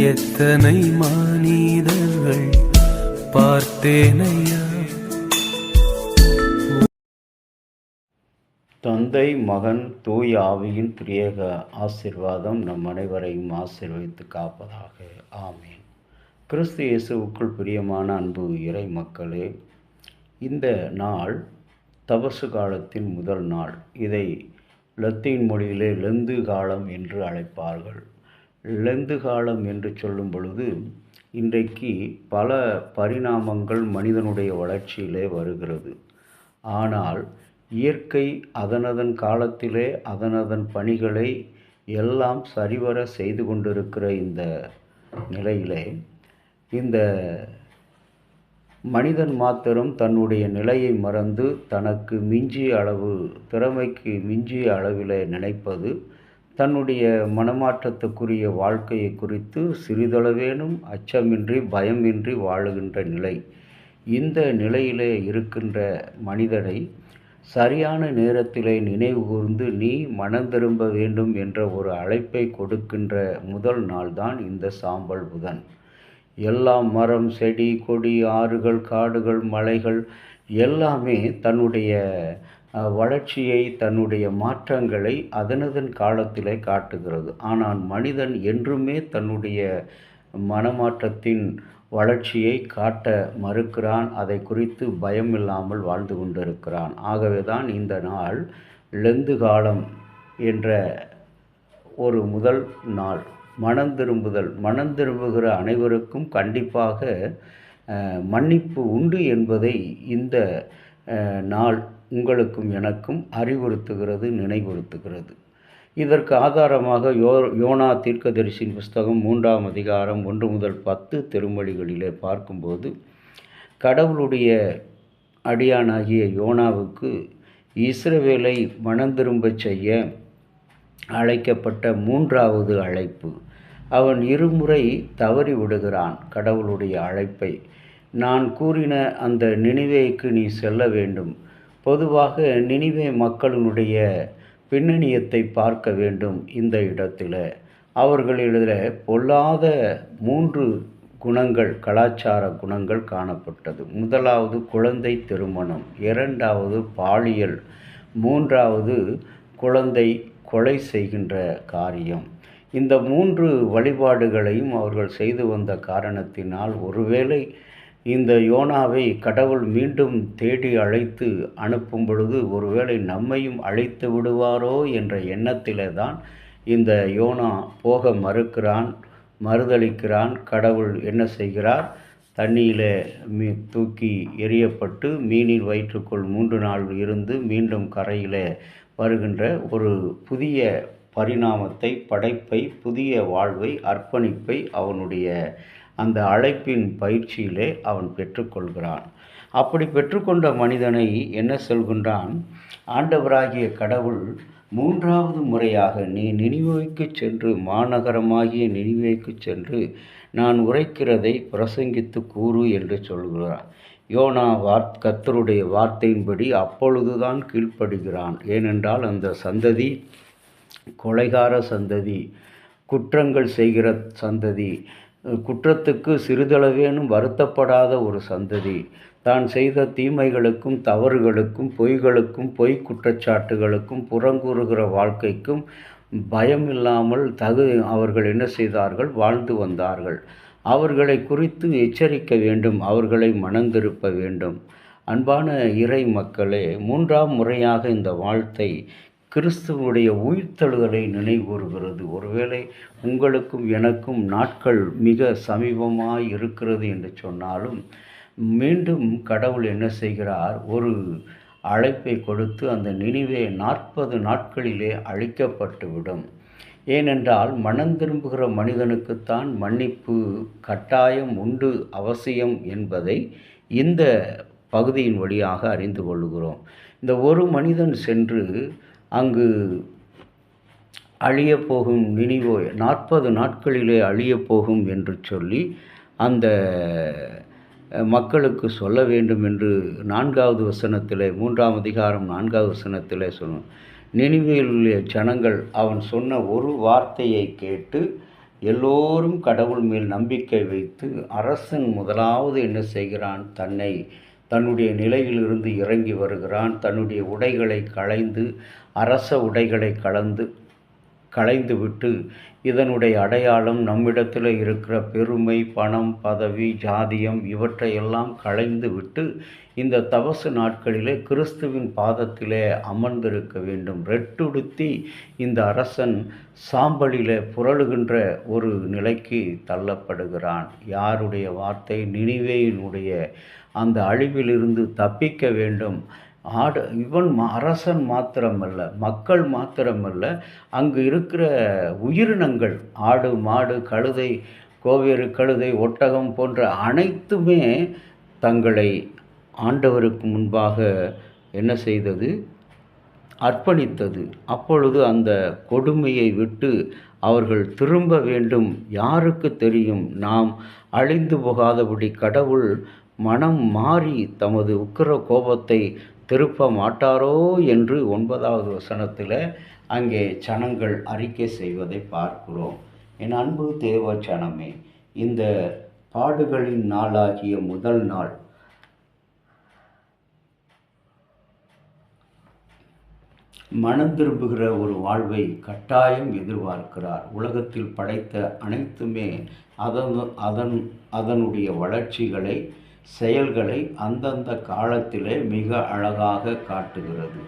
எத்தனை மானிடர்கள் பார்த்தேனையா. தந்தை, மகன், தூய் ஆவியின் திரியேக ஆசீர்வாதம் நம் அனைவரையும் ஆசீர்வதித்து காப்பதாக. ஆமீன். கிறிஸ்து இயேசுவுக்குள் பிரியமான அன்பு இறை மக்களே, இந்த நாள் தபசு காலத்தின் முதல் நாள். இதை லத்தீன் மொழியிலே லெந்து காலம் என்று அழைப்பார்கள். லெந்து காலம் என்று சொல்லும் பொழுது இன்றைக்கு பல பரிணாமங்கள் மனிதனுடைய வளர்ச்சியிலே வருகிறது. ஆனால் இயற்கை அதனதன் காலத்திலே அதனதன் பணிகளை எல்லாம் சரிவர செய்து கொண்டிருக்கிற இந்த நிலையிலே இந்த மனிதன் மாத்திரம் தன்னுடைய நிலையை மறந்து தனக்கு மிஞ்சிய அளவு, திறமைக்கு மிஞ்சிய அளவில் நினைப்பது, தன்னுடைய மனமாற்றத்துக்குரிய வாழ்க்கையை குறித்து சிறிதளவேனும் அச்சமின்றி பயமின்றி வாழுகின்ற நிலை. இந்த நிலையிலே இருக்கின்ற மனிதனை சரியான நேரத்திலே நினைவு கூர்ந்து நீ மனம் திரும்ப வேண்டும் என்ற ஒரு அழைப்பை கொடுக்கின்ற முதல் நாள்தான் இந்த சாம்பல் புதன். எல்லாம் மரம், செடி, கொடி, ஆறுகள், காடுகள், மலைகள் எல்லாமே தன்னுடைய வளர்ச்சியை, தன்னுடைய மாற்றங்களை அதனதன் காலத்திலே காட்டுகிறது. ஆனால் மனிதன் என்றுமே தன்னுடைய மனமாற்றத்தின் வளர்ச்சியை காட்ட மறுக்கிறான். அதை குறித்து பயம் இல்லாமல் வாழ்ந்து கொண்டிருக்கிறான். ஆகவே தான் இந்த நாள் லெந்து காலம் என்ற ஒரு முதல் நாள். மனம் திரும்புதல், மனம் திரும்புகிற அனைவருக்கும் கண்டிப்பாக மன்னிப்பு உண்டு என்பதை இந்த நாள் உங்களுக்கும் எனக்கும் அறிவுறுத்துகிறது, நினைவுறுத்துகிறது. இதற்கு ஆதாரமாக யோனா தீர்க்கதரிசியின் புஸ்தகம் 3ஆம் அதிகாரம் 1 முதல் 10 திருமொழிகளிலே பார்க்கும்போது, கடவுளுடைய அடியானாகிய யோனாவுக்கு இஸ்ரவேலை மனம் திரும்பச் செய்ய அழைக்கப்பட்ட 3வது அழைப்பு. அவன் இருமுறை தவறி விடுகிறான் கடவுளுடைய அழைப்பை. நான் கூறின அந்த நினிவேக்கு நீ செல்ல வேண்டும். பொதுவாக நினிவே மக்களினுடைய பின்னணியத்தை பார்க்க வேண்டும். இந்த இடத்துல அவர்களிடத்தில் பொல்லாத 3 குணங்கள், கலாச்சார குணங்கள் காணப்பட்டது. முதலாவது குழந்தை திருமணம், 2வது பாலியல், 3வது குழந்தை கொலை செய்கின்ற காரியம். இந்த 3 வழிபாடுகளையும் அவர்கள் செய்து வந்த காரணத்தினால் ஒருவேளை இந்த யோனாவை கடவுள் மீண்டும் தேடி அழைத்து அனுப்பும் பொழுது ஒருவேளை நம்மையும் அழைத்து விடுவாரோ என்ற எண்ணத்திலே தான் இந்த யோனா போக மறுதளிக்கிறான். கடவுள் என்ன செய்கிறார்? தண்ணியிலே தூக்கி எறியப்பட்டு மீனின் வயிற்றுக்குள் 3 நாள் இருந்து மீண்டும் கரையிலே வருகின்ற ஒரு புதிய பரிணாமத்தை, படைப்பை, புதிய வாழ்வை, அர்ப்பணிப்பை அவனுடைய அந்த அழைப்பின் பயிற்சியிலே அவன் பெற்றுக்கொள்கிறான். அப்படி பெற்றுக்கொண்ட மனிதனை என்ன சொல்கின்றான்? ஆண்டவராகிய கடவுள் 3வது முறையாக நீ நினிவேக்கு சென்று, மாநகரமாகிய நினிவேக்கு சென்று நான் உரைக்கிறதை பிரசங்கித்து கூறு என்று சொல்கிறான். யோனா கர்த்தருடைய வார்த்தையின்படி அப்பொழுதுதான் கீழ்ப்படுகிறான். ஏனென்றால் அந்த சந்ததி கொலைகார சந்ததி, குற்றங்கள் செய்கிற சந்ததி, குற்றத்துக்கு சிறிதளவேனும் வருத்தப்படாத ஒரு சந்ததி, தான் செய்த தீமைகளுக்கும் தவறுகளுக்கும் பொய்களுக்கும் பொய் குற்றச்சாட்டுகளுக்கும் புறங்கூறுகிற வாழ்க்கைக்கும் பயமில்லாமல் அவர்கள் என்ன செய்தார்கள்? வாழ்ந்து வந்தார்கள். அவர்களை குறித்து எச்சரிக்க வேண்டும், அவர்களை மனந்திருப்ப வேண்டும். அன்பான இறை மக்களே, 3ஆம் முறையாக இந்த வாழ்த்தை கிறிஸ்துவனுடைய உயிர்த்தெழுதலை நினைவுகூறுகிறது. ஒருவேளை உங்களுக்கும் எனக்கும் நாட்கள் மிக சமீபமாய் இருக்கிறது என்று சொன்னாலும் மீண்டும் கடவுள் என்ன செய்கிறார்? ஒரு அழைப்பை கொடுத்து அந்த நினிவே 40 நாட்களிலே அழிக்கப்பட்டுவிடும். ஏனென்றால் மனம் திரும்புகிற மனிதனுக்குத்தான் மன்னிப்பு கட்டாயம் உண்டு, அவசியம் என்பதை இந்த பகுதியின் வழியாக அறிந்து கொள்கிறோம். இந்த ஒரு மனிதன் சென்று அங்கு அழியப்போகும் நினிவே 40 நாட்களிலே அழியப்போகும் என்று சொல்லி அந்த மக்களுக்கு சொல்ல வேண்டும் என்று 4வது வசனத்திலே, 3ஆம் அதிகாரம் 4வது வசனத்திலே சொன்னோம். நினிவேயிலுள்ள ஜனங்கள் அவன் சொன்ன ஒரு வார்த்தையை கேட்டு எல்லோரும் கடவுள் மேல் நம்பிக்கை வைத்து அரசன் முதலாவது என்ன செய்கிறான், தன்னுடைய நிலையிலிருந்து இறங்கி வருகிறான். தன்னுடைய உடைகளை களைந்து அரச உடைகளை களைந்துவிட்டு இதனுடைய அடையாளம் நம்மிடத்தில் இருக்கிற பெருமை, பணம், பதவி, ஜாதியம் இவற்றையெல்லாம் களைந்து விட்டு இந்த தபசு நாட்களிலே கிறிஸ்துவின் பாதத்திலே அமர்ந்திருக்க வேண்டும். ரெட்டுடுத்தி இந்த அரசன் சாம்பலிலே புரளுகின்ற ஒரு நிலைக்கு தள்ளப்படுகிறான். யாருடைய வார்த்தை? நினிவேயினுடைய அந்த அழிவிலிருந்து தப்பிக்க வேண்டும். அரசன் மாத்திரமல்ல, மக்கள் மாத்திரமல்ல, அங்கு இருக்கிற உயிரினங்கள், ஆடு, மாடு, கழுதை, கோவேறு கழுதை, ஒட்டகம் போன்ற அனைத்துமே தங்களை ஆண்டவருக்கு முன்பாக என்ன செய்தது? அர்ப்பணித்தது. அப்பொழுது அந்த கொடுமையை விட்டு அவர்கள் திரும்ப வேண்டும். யாருக்கு தெரியும்? நாம் அழிந்து போகாதபடி கடவுள் மனம் மாறி தமது உக்கிர கோபத்தை திருப்ப மாட்டாரோ என்று 9வது வசனத்தில் அங்கே ஜனங்கள் அறிக்கை செய்வதை பார்க்கிறோம். என் அன்பு தேவ ஜனமே, இந்த பாடுகளின் நாளாகிய முதல் நாள் மனம் திரும்புகிற ஒரு வாழ்வை கட்டாயம் எதிர்பார்க்கிறார். உலகத்தில் படைத்த அனைத்துமே அதனுடைய வளர்ச்சிகளை, செயல்களை அந்தந்த காலத்திலே மிக அழகாக காட்டுகிறது.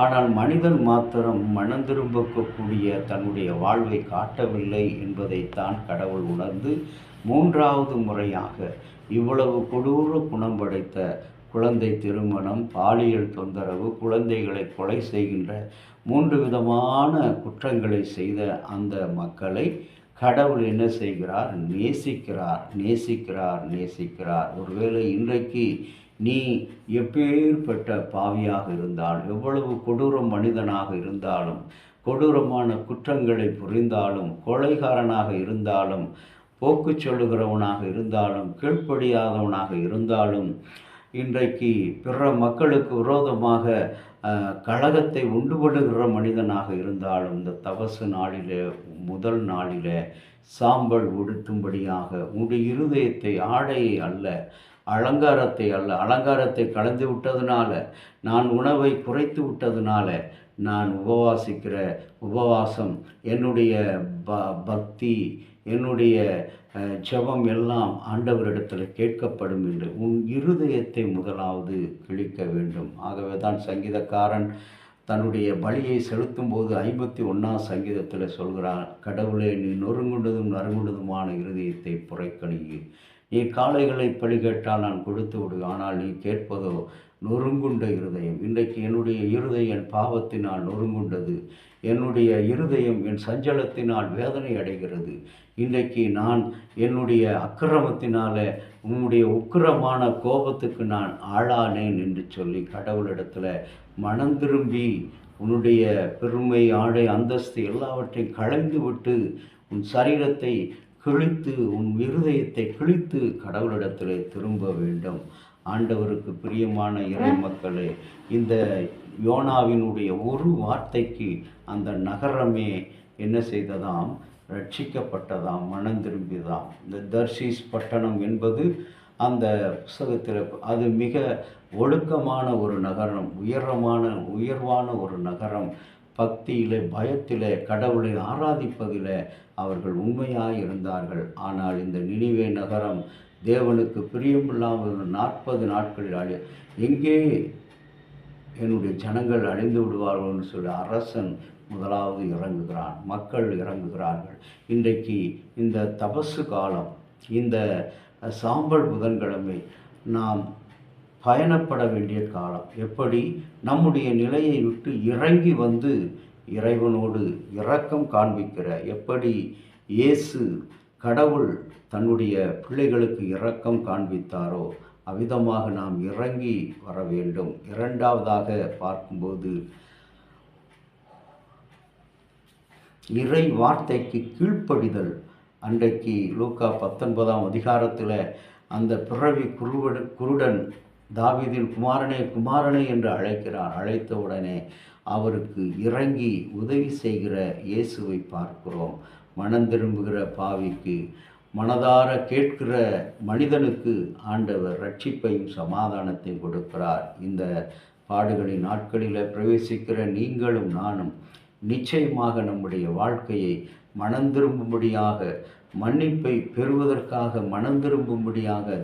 ஆனால் மனிதன் மாத்திரம் மனம் திரும்பக்கூடிய தன்னுடைய வாழ்வை காட்டவில்லை என்பதைத்தான் கடவுள் உணர்ந்து 3வது முறையாக இவ்வளவு கொடூர குணம் படைத்த குழந்தை திருமணம், பாலியல் தொந்தரவு, குழந்தைகளை கொலை செய்கின்ற 3 விதமான குற்றங்களை செய்த அந்த மக்களை கடவுள் என்ன செய்கிறார்? நேசிக்கிறார். ஒருவேளை இன்றைக்கு நீ எப்பேற்பட்ட பாவியாக இருந்தாலும், எவ்வளவு கொடூர மனிதனாக இருந்தாலும், கொடூரமான குற்றங்களை புரிந்தாலும், கொலைகாரனாக இருந்தாலும், போக்கு சொல்லுகிறவனாக இருந்தாலும், கீழ்ப்படியாதவனாக இருந்தாலும், இன்றைக்கு பிற மக்களுக்கு விரோதமாக கலகத்தை உண்டுபடுகிற மனிதனாக இருந்தாலும், இந்த தபசு நாளிலே, முதல் நாளிலே சாம்பல் உடுத்தும்படியாக உன்னுடைய இருதயத்தை, ஆடையை அல்ல, அலங்காரத்தை கலந்து விட்டதுனால, நான் உணவை குறைத்து விட்டதுனால, நான் உபவாசிக்கிற உபவாசம், என்னுடைய பக்தி, என்னுடைய ஜெபம் எல்லாம் ஆண்டவரிடத்தில் கேட்கப்படும் என்று உன் இருதயத்தை முதலாவது கிழிக்க வேண்டும். ஆகவே தான் சங்கீதக்காரன் தன்னுடைய பலியை செலுத்தும் போது 51ஆம் சங்கீதத்தில் சொல்கிறான், கடவுளே, நீ நறுங்குண்டதுமான இருதயத்தை புறக்கணியு. நீ காளைகளை பலி கேட்டால் நான் கொடுத்து விடு, ஆனால் நீ கேட்பதோ நொறுங்குண்ட இருதயம். இன்றைக்கு என்னுடைய இருதயம் என் பாவத்தினால் நொறுங்குண்டது. என்னுடைய இருதயம் என் சஞ்சலத்தினால் வேதனை அடைகிறது. இன்றைக்கு நான் என்னுடைய அக்கிரமத்தினால உன்னுடைய உக்கிரமான கோபத்துக்கு நான் ஆளானேன் என்று சொல்லி கடவுளிடத்தில் மனம் திரும்பி உன்னுடைய பெருமை, ஆடை, அந்தஸ்து எல்லாவற்றையும் களைந்து விட்டு உன் சரீரத்தை கிழித்து, உன் இருதயத்தை கிழித்து கடவுளிடத்தில் திரும்ப வேண்டும். ஆண்டவருக்கு பிரியமான இறை மக்களே, இந்த யோனாவினுடைய ஒரு வார்த்தைக்கு அந்த நகரமே என்ன செய்ததாம்? ரட்சிக்கப்பட்டதாம், மனம் திரும்பியதாம். இந்த தர்ஷீஸ் பட்டணம் என்பது அந்த புஸ்தகத்தில் அது மிக ஒழுக்கமான ஒரு நகரம், உயர்வான ஒரு நகரம். பக்தியிலே, பயத்திலே, கடவுளை ஆராதிப்பதில் அவர்கள் உண்மையாக இருந்தார்கள். ஆனால் இந்த நினிவே நகரம் தேவனுக்கு பிரியமில்லாமல் 40 நாட்களில் எங்கே என்னுடைய ஜனங்கள் அழிந்து விடுவார்கள் என்று சொல்லி அரசன் முதலாவது இறங்குகிறான், மக்கள் இறங்குகிறார்கள். இன்றைக்கு இந்த தபசு காலம், இந்த சாம்பல் புதன்கிழமை நாம் பயணப்பட வேண்டிய காலம். எப்படி நம்முடைய நிலையை விட்டு இறங்கி வந்து இறைவனோடு இரக்கம் காண்பிக்கிற, எப்படி இயேசு கடவுள் தன்னுடைய பிள்ளைகளுக்கு இரக்கம் காண்பித்தாரோ அவ்விதமாக நாம் இறங்கி வர வேண்டும். 2வதாக பார்க்கும்போது இறை வார்த்தைக்கு கீழ்ப்படிதல். அன்றைக்கு லூக்கா 19ஆம் அதிகாரத்தில் அந்த பிறவி குருடன் தாவீதின் குமாரனே என்று அழைக்கிறார். அழைத்தவுடனே அவருக்கு இறங்கி உதவி செய்கிற இயேசுவை பார்க்கிறோம். மனம் திரும்புகிற பாவிக்கு, மனதார கேட்கிற மனிதனுக்கு ஆண்டவர் ரட்சிப்பையும் சமாதானத்தையும் கொடுக்கிறார். இந்த பாடுகளின் நாட்களில் பிரவேசிக்கிற நீங்களும் நானும் நிச்சயமாக நம்முடைய வாழ்க்கையை மனம் திரும்பும்படியாக, மன்னிப்பை பெறுவதற்காக மனம் திரும்பும்படியாக